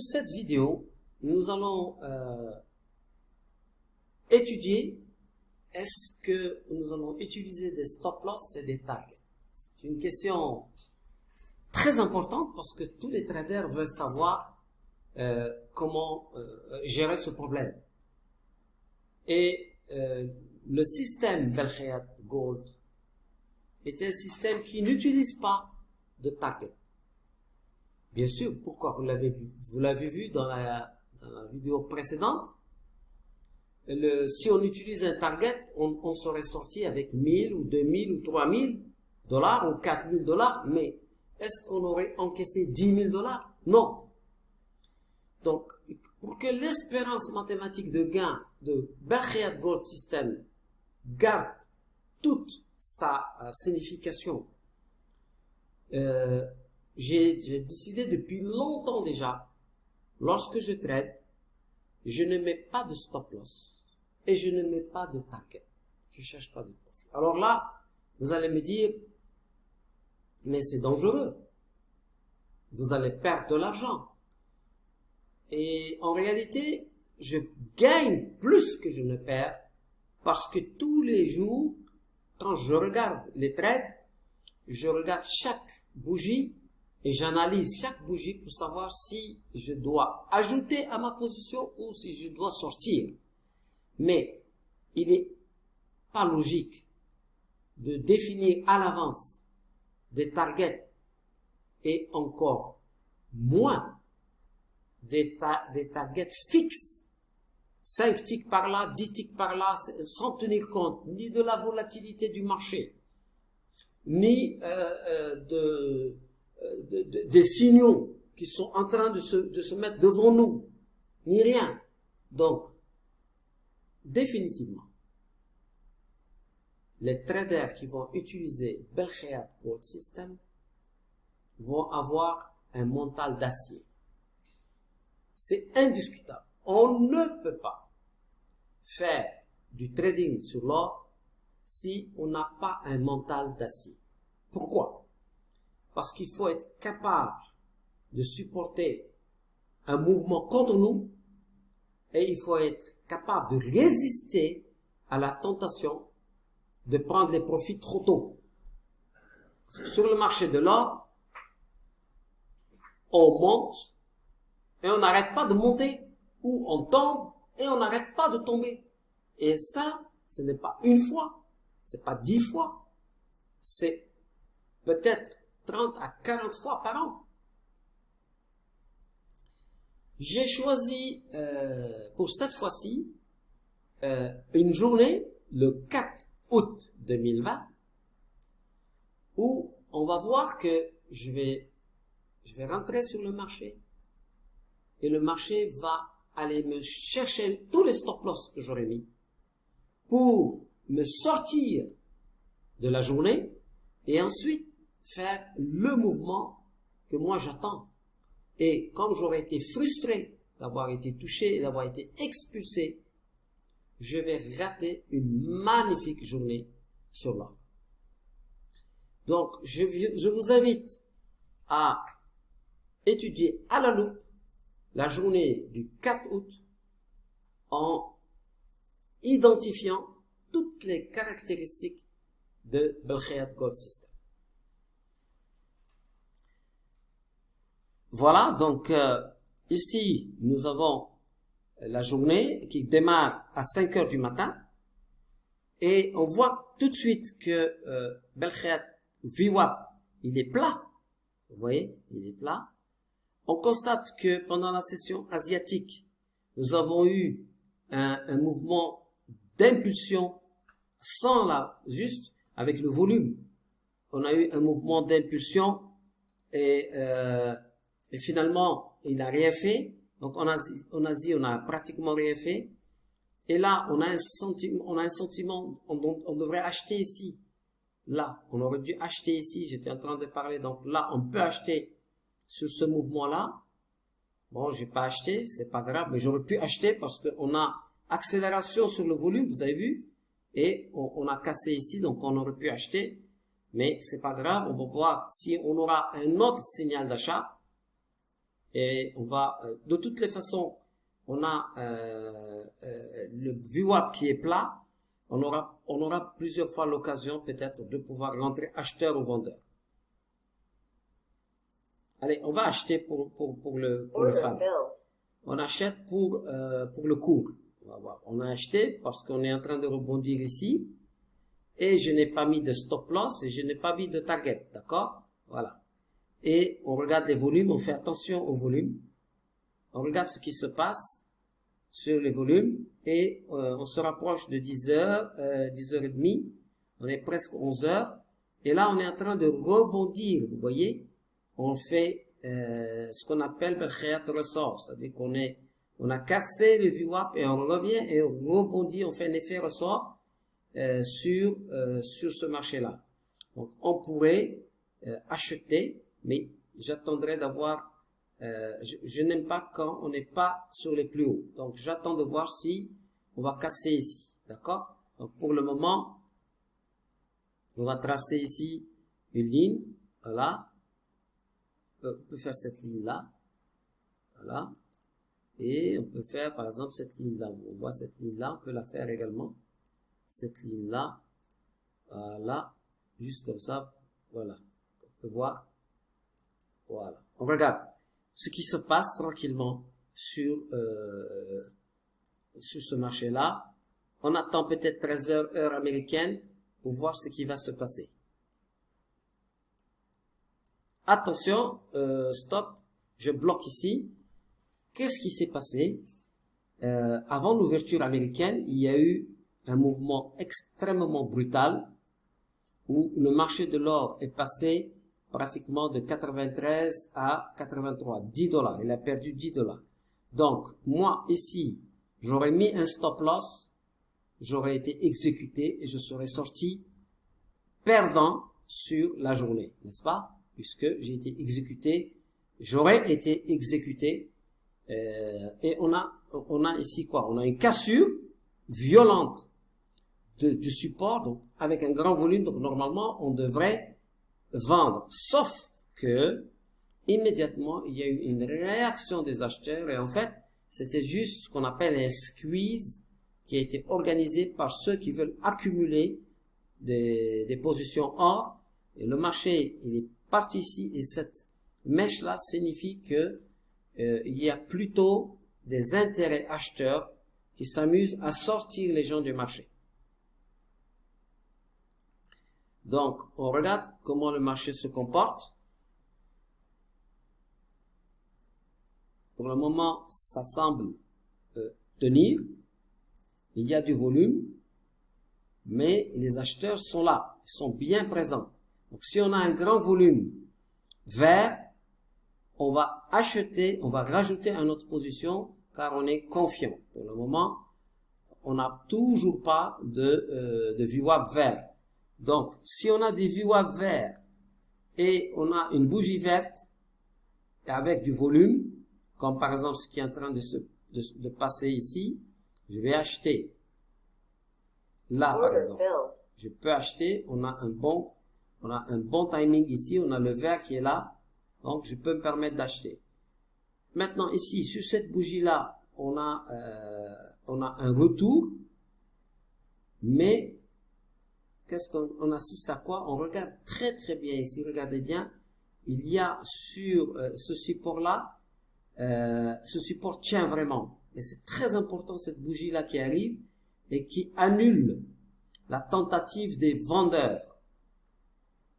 cette vidéo, nous allons étudier est-ce que nous allons utiliser des stop-loss et des targets. C'est une question très importante parce que tous les traders veulent savoir comment gérer ce problème. Et le système Belkhayat Gold est un système qui n'utilise pas de target. Bien sûr, pourquoi? Vous l'avez vu dans la vidéo précédente. Si on utilise un target, on serait sorti avec 1000 ou 2000 ou 3000 dollars ou 4000 dollars, mais est-ce qu'on aurait encaissé 10 000 dollars? Non. Donc, pour que l'espérance mathématique de gain de Belkhayat Gold System garde toute sa signification, j'ai décidé depuis longtemps déjà, lorsque je trade, je ne mets pas de stop loss et je ne mets pas de target. Je cherche pas de profit. Alors là, vous allez me dire, mais c'est dangereux. Vous allez perdre de l'argent. Et en réalité, je gagne plus que je ne perds parce que tous les jours, quand je regarde les trades, je regarde chaque bougie et j'analyse chaque bougie pour savoir si je dois ajouter à ma position ou si je dois sortir. Mais il n'est pas logique de définir à l'avance des targets et encore moins des targets fixes, 5 ticks par là, 10 ticks par là, sans tenir compte ni de la volatilité du marché, ni des signaux qui sont en train de se mettre devant nous, ni rien. Donc, définitivement, les traders qui vont utiliser Belkhayat Gold System vont avoir un mental d'acier. C'est indiscutable. On ne peut pas faire du trading sur l'or si on n'a pas un mental d'acier. Pourquoi? Parce qu'il faut être capable de supporter un mouvement contre nous et il faut être capable de résister à la tentation de prendre les profits trop tôt. Parce que sur le marché de l'or, on monte et on n'arrête pas de monter, ou on tombe et on n'arrête pas de tomber. Et ça, ce n'est pas une fois, c'est pas 10 fois, c'est peut-être 30 à 40 fois par an. J'ai choisi pour cette fois-ci une journée, le 4 août 2020, où on va voir que je vais rentrer sur le marché et le marché va aller me chercher tous les stop-loss que j'aurais mis pour me sortir de la journée et ensuite faire le mouvement que moi j'attends. Et comme j'aurais été frustré d'avoir été touché et d'avoir été expulsé, je vais rater une magnifique journée sur l'or. Donc, je vous invite à étudier à la loupe la journée du 4 août en identifiant toutes les caractéristiques de Belkhayat Gold System. Voilà, donc ici nous avons la journée qui démarre à 5 heures du matin et on voit tout de suite que Belkhayat VWAP il est plat. Vous voyez, il est plat. On constate que pendant la session asiatique, nous avons eu un mouvement d'impulsion juste avec le volume. On a eu un mouvement d'impulsion et finalement, il n'a rien fait. Donc en Asie, on a pratiquement rien fait. Et là, on a un sentiment, on devrait acheter ici. Là, on aurait dû acheter ici. J'étais en train de parler. Donc là, on peut acheter sur ce mouvement-là. Bon, j'ai pas acheté, c'est pas grave, mais j'aurais pu acheter parce qu'on a accélération sur le volume, vous avez vu, et on a cassé ici, donc on aurait pu acheter, mais c'est pas grave, on va voir si on aura un autre signal d'achat. et on va, de toutes les façons, on a le VWAP qui est plat. On aura plusieurs fois l'occasion peut-être de pouvoir rentrer acheteur ou vendeur. Allez, on va acheter pour le fan. On achète pour le cours. On va voir. On a acheté parce qu'on est en train de rebondir ici. Et je n'ai pas mis de stop loss et je n'ai pas mis de target. D'accord? Voilà. Et on regarde les volumes. On fait attention aux volumes. On regarde ce qui se passe sur les volumes. Et on se rapproche de 10 heures, 10h30. On est presque 11 heures. Et là, on est en train de rebondir. Vous voyez? On fait ce qu'on appelle le khayat ressort, c'est-à-dire on a cassé le VWAP et on revient et on rebondit, on fait un effet ressort sur ce marché-là. Donc on pourrait acheter, mais j'attendrai d'avoir, je n'aime pas quand on n'est pas sur les plus hauts. Donc j'attends de voir si on va casser ici, d'accord? Donc pour le moment, on va tracer ici une ligne, voilà. On peut faire cette ligne-là, voilà, et on peut faire par exemple cette ligne-là. On voit cette ligne-là, on peut la faire également, cette ligne-là, voilà, juste comme ça, voilà, on peut voir, voilà. On regarde ce qui se passe tranquillement sur ce marché-là. On attend peut-être 13 heures, heure américaine, pour voir ce qui va se passer. Attention, stop, je bloque ici. Qu'est-ce qui s'est passé? Avant l'ouverture américaine, il y a eu un mouvement extrêmement brutal où le marché de l'or est passé pratiquement de 93 à 83, 10 dollars. Il a perdu 10 dollars. Donc, moi, ici, j'aurais mis un stop loss, j'aurais été exécuté et je serais sorti perdant sur la journée, n'est-ce pas? Puisque j'ai été exécuté, j'aurais été exécuté, et on a ici quoi? On a une cassure violente du support, donc avec un grand volume, donc normalement on devrait vendre, sauf que immédiatement il y a eu une réaction des acheteurs et en fait c'était juste ce qu'on appelle un squeeze qui a été organisé par ceux qui veulent accumuler des positions or, et le marché il est parti ici et cette mèche là signifie que il y a plutôt des intérêts acheteurs qui s'amusent à sortir les gens du marché. Donc on regarde comment le marché se comporte. Pour le moment ça semble tenir, il y a du volume, mais les acheteurs sont là, ils sont bien présents. Donc si on a un grand volume vert, on va acheter, on va rajouter à notre position car on est confiant. Pour le moment, on n'a toujours pas de VWAP vert. Donc si on a des VWAP verts et on a une bougie verte avec du volume, comme par exemple ce qui est en train de passer ici, je vais acheter. Là par exemple, je peux acheter, on a un bon timing ici, on a le vert qui est là, donc je peux me permettre d'acheter. Maintenant ici, sur cette bougie-là, on a un retour, mais qu'est-ce qu'on assiste à quoi? On regarde très très bien ici, regardez bien, il y a sur ce support-là, ce support tient vraiment, et c'est très important cette bougie-là qui arrive et qui annule la tentative des vendeurs.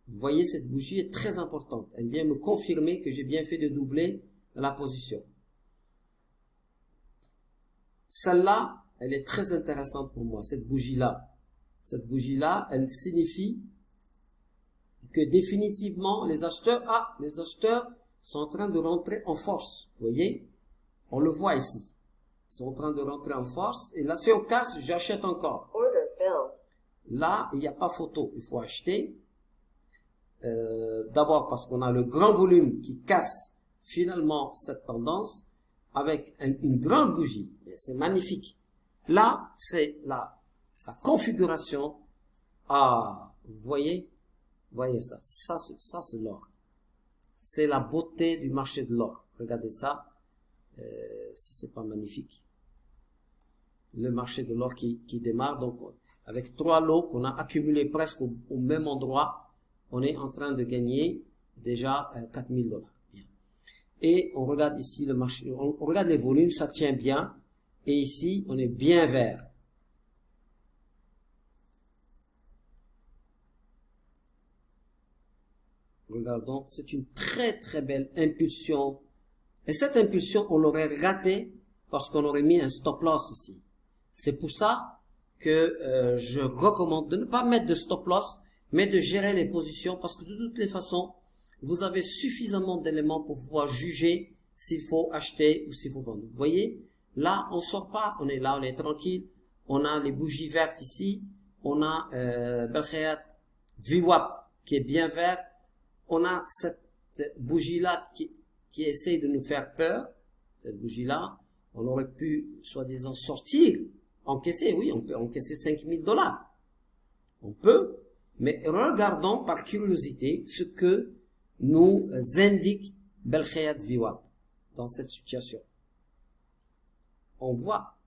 Vous voyez, cette bougie est très importante. Elle vient me confirmer que j'ai bien fait de doubler la position. Celle-là, elle est très intéressante pour moi, cette bougie-là. Cette bougie-là, elle signifie que définitivement, les acheteurs sont en train de rentrer en force. Vous voyez? On le voit ici. Ils sont en train de rentrer en force. Et là, si on casse, j'achète encore. Là, il n'y a pas photo. Il faut acheter. D'abord parce qu'on a le grand volume qui casse finalement cette tendance avec une grande bougie. C'est magnifique. Là, c'est la configuration. Ah, vous voyez ça. Ça c'est l'or. C'est la beauté du marché de l'or. Regardez ça, si c'est pas magnifique. Le marché de l'or qui démarre, donc avec 3 lots qu'on a accumulés presque au même endroit, on est en train de gagner déjà 4000 $. Bien. Et on regarde ici le marché, on regarde les volumes, ça tient bien, et ici on est bien vert. Regardons, c'est une très très belle impulsion. Et cette impulsion, on l'aurait ratée parce qu'on aurait mis un stop loss ici. C'est pour ça que je recommande de ne pas mettre de stop loss, mais de gérer les positions parce que de toutes les façons, vous avez suffisamment d'éléments pour pouvoir juger s'il faut acheter ou s'il faut vendre. Vous voyez, là, on sort pas, on est là, on est tranquille. On a les bougies vertes ici, on a Belkhayat VWAP qui est bien vert. On a cette bougie-là qui essaye de nous faire peur. Cette bougie-là, on aurait pu, soi-disant, sortir, encaisser. Oui, on peut encaisser 5000 $. On peut, mais regardons par curiosité ce que nous indique Belkhayat VWAP dans cette situation. On voit,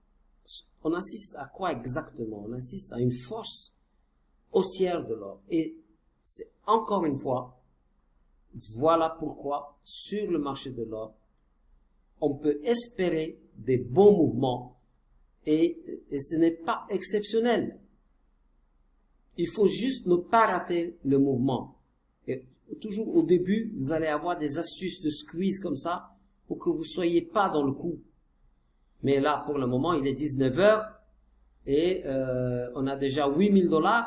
on assiste à quoi exactement? On assiste à une force haussière de l'or. Et c'est encore une fois, voilà pourquoi, sur le marché de l'or, on peut espérer des bons mouvements et ce n'est pas exceptionnel. Il faut juste ne pas rater le mouvement. Et toujours au début, vous allez avoir des astuces de squeeze comme ça pour que vous soyez pas dans le coup. Mais là, pour le moment, il est 19 h et on a déjà 8000 $.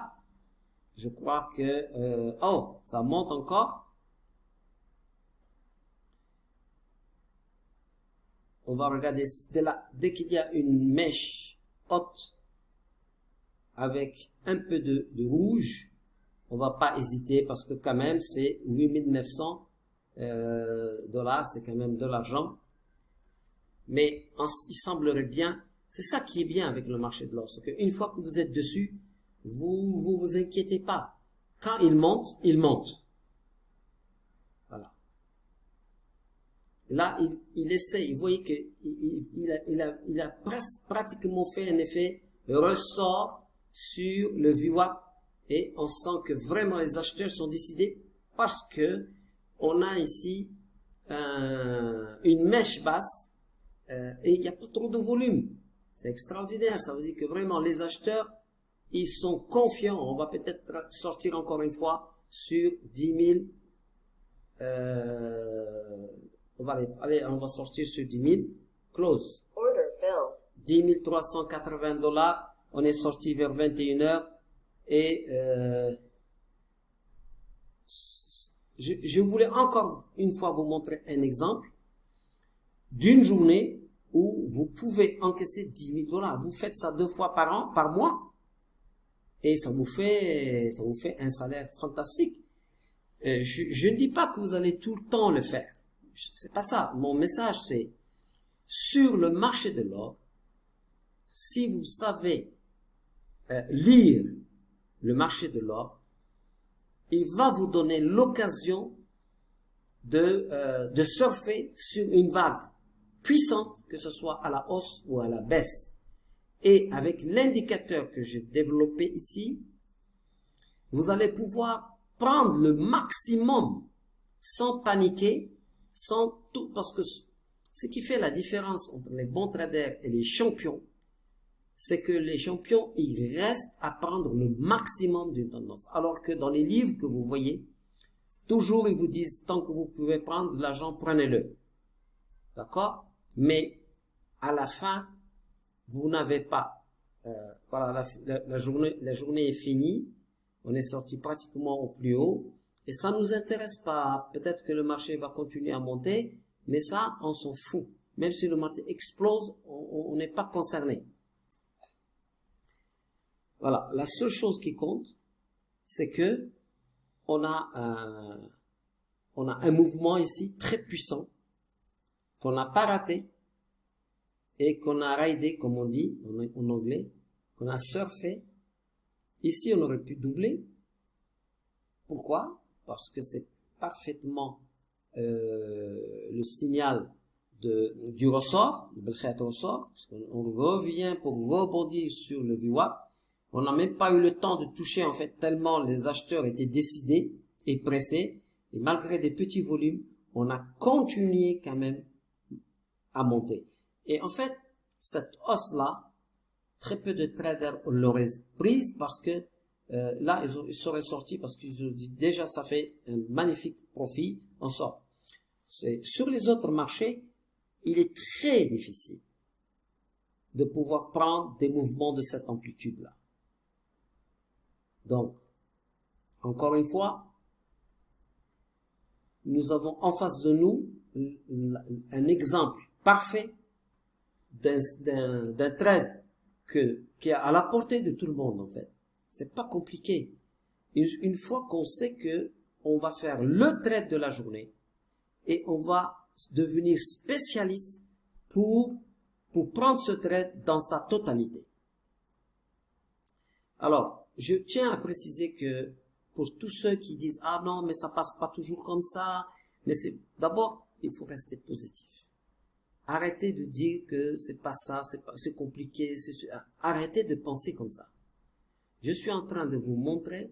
Je crois que... oh, ça monte encore. On va regarder dès qu'il y a une mèche haute avec un peu de rouge, on va pas hésiter parce que quand même c'est 8900 $, c'est quand même de l'argent. Mais il semblerait bien, c'est ça qui est bien avec le marché de l'or, c'est qu'une fois que vous êtes dessus, vous inquiétez pas. Quand il monte, il monte. Voilà. Là, il essaie, vous voyez que il a pratiquement fait un effet ressort sur le VWAP et on sent que vraiment les acheteurs sont décidés parce que on a ici une mèche basse et il n'y a pas trop de volume. C'est extraordinaire, ça veut dire que vraiment les acheteurs, ils sont confiants. On va peut-être sortir encore une fois sur 10 000. On va sortir sur 10 000. Close. 10 380 $. On est sorti vers 21 h et je voulais encore une fois vous montrer un exemple d'une journée où vous pouvez encaisser 10 000 $. Vous faites ça 2 fois par an, par mois, et ça vous fait un salaire fantastique. Je ne dis pas que vous allez tout le temps le faire. C'est pas ça. Mon message, c'est sur le marché de l'or, si vous savez lire le marché de l'or, il va vous donner l'occasion de surfer sur une vague puissante, que ce soit à la hausse ou à la baisse. Et avec l'indicateur que j'ai développé ici, vous allez pouvoir prendre le maximum sans paniquer, sans tout, parce que ce qui fait la différence entre les bons traders et les champions, c'est que les champions, ils restent à prendre le maximum d'une tendance. Alors que dans les livres que vous voyez, toujours ils vous disent, tant que vous pouvez prendre de l'argent, prenez-le. D'accord? Mais à la fin, vous n'avez pas. Voilà, la journée est finie. On est sorti pratiquement au plus haut. Et ça nous intéresse pas. Peut-être que le marché va continuer à monter, mais ça, on s'en fout. Même si le marché explose, on n'est pas concerné. Voilà, la seule chose qui compte, c'est que on a un mouvement ici très puissant qu'on n'a pas raté et qu'on a raidé, comme on dit en anglais, qu'on a surfé. Ici, on aurait pu doubler. Pourquoi? Parce que c'est parfaitement le signal du ressort, le ressort, parce qu'on revient pour rebondir sur le VWAP. On n'a même pas eu le temps de toucher, en fait, tellement les acheteurs étaient décidés et pressés. Et malgré des petits volumes, on a continué quand même à monter. Et en fait, cette hausse-là, très peu de traders l'auraient prise parce que là, ils seraient sortis parce qu'ils ont dit déjà ça fait un magnifique profit, on sort. Sur les autres marchés, il est très difficile de pouvoir prendre des mouvements de cette amplitude-là. Donc, encore une fois, nous avons en face de nous un exemple parfait d'un trade qui est à la portée de tout le monde, en fait. C'est pas compliqué. Une fois qu'on sait que on va faire le trade de la journée et on va devenir spécialiste pour prendre ce trade dans sa totalité. Alors, je tiens à préciser que pour tous ceux qui disent « Ah non, mais ça passe pas toujours comme ça », mais d'abord, il faut rester positif. Arrêtez de dire que c'est pas ça, c'est compliqué, arrêtez de penser comme ça. Je suis en train de vous montrer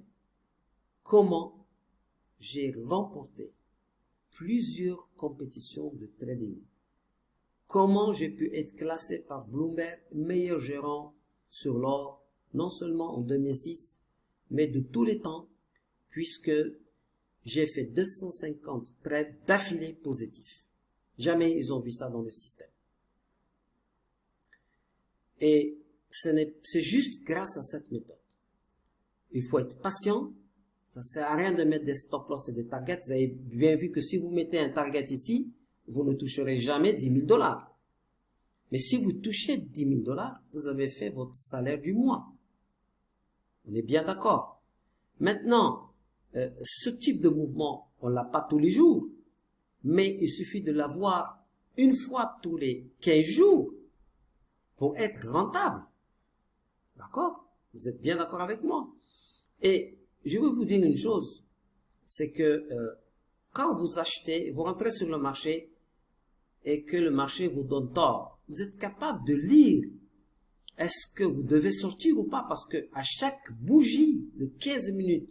comment j'ai remporté plusieurs compétitions de trading. Comment j'ai pu être classé par Bloomberg meilleur gérant sur l'or, non seulement en 2006, mais de tous les temps, puisque j'ai fait 250 trades d'affilée positifs. Jamais ils ont vu ça dans le système. Et c'est juste grâce à cette méthode. Il faut être patient. Ça sert à rien de mettre des stop-loss et des targets. Vous avez bien vu que si vous mettez un target ici, vous ne toucherez jamais 10 000 $. Mais si vous touchez 10 000 $, vous avez fait votre salaire du mois. On est bien d'accord. Maintenant, ce type de mouvement, on l'a pas tous les jours. Mais il suffit de l'avoir une fois tous les 15 jours pour être rentable. D'accord? Vous êtes bien d'accord avec moi? Et je vais vous dire une chose, c'est que quand vous achetez, vous rentrez sur le marché et que le marché vous donne tort, vous êtes capable de lire est-ce que vous devez sortir ou pas, parce que à chaque bougie de 15 minutes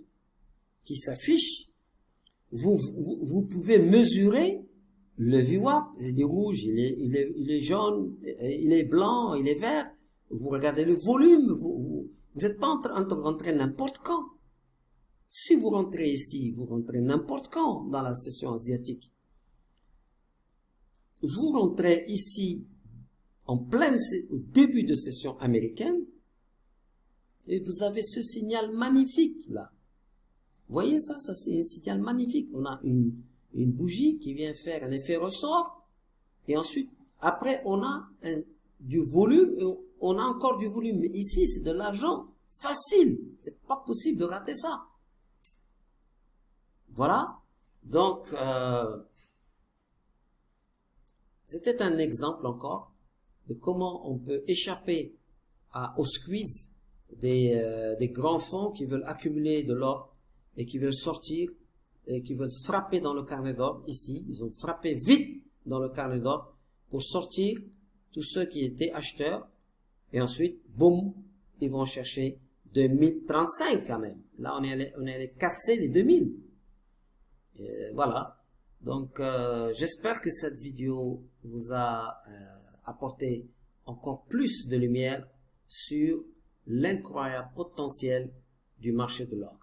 qui s'affiche, vous pouvez mesurer le VWAP, il est rouge, il est jaune, il est blanc, il est vert. Vous regardez le volume, vous n'êtes pas en train de rentrer n'importe quand. Si vous rentrez ici, vous rentrez n'importe quand dans la session asiatique. Vous rentrez ici au début de session américaine et vous avez ce signal magnifique là. Vous voyez ça c'est un signal magnifique. On a une bougie qui vient faire un effet ressort et ensuite, après, on a du volume et on a encore du volume. Mais ici, c'est de l'argent facile. C'est pas possible de rater ça. Voilà. Donc, c'était un exemple encore de comment on peut échapper au squeeze des grands fonds qui veulent accumuler de l'or et qui veulent sortir et qui veulent frapper dans le carnet d'or. Ici, ils ont frappé vite dans le carnet d'or pour sortir tous ceux qui étaient acheteurs et ensuite, boum, ils vont chercher 2035 quand même. Là, on est allé casser les 2000. Voilà. Donc, j'espère que cette vidéo vous a apporté encore plus de lumière sur l'incroyable potentiel du marché de l'or.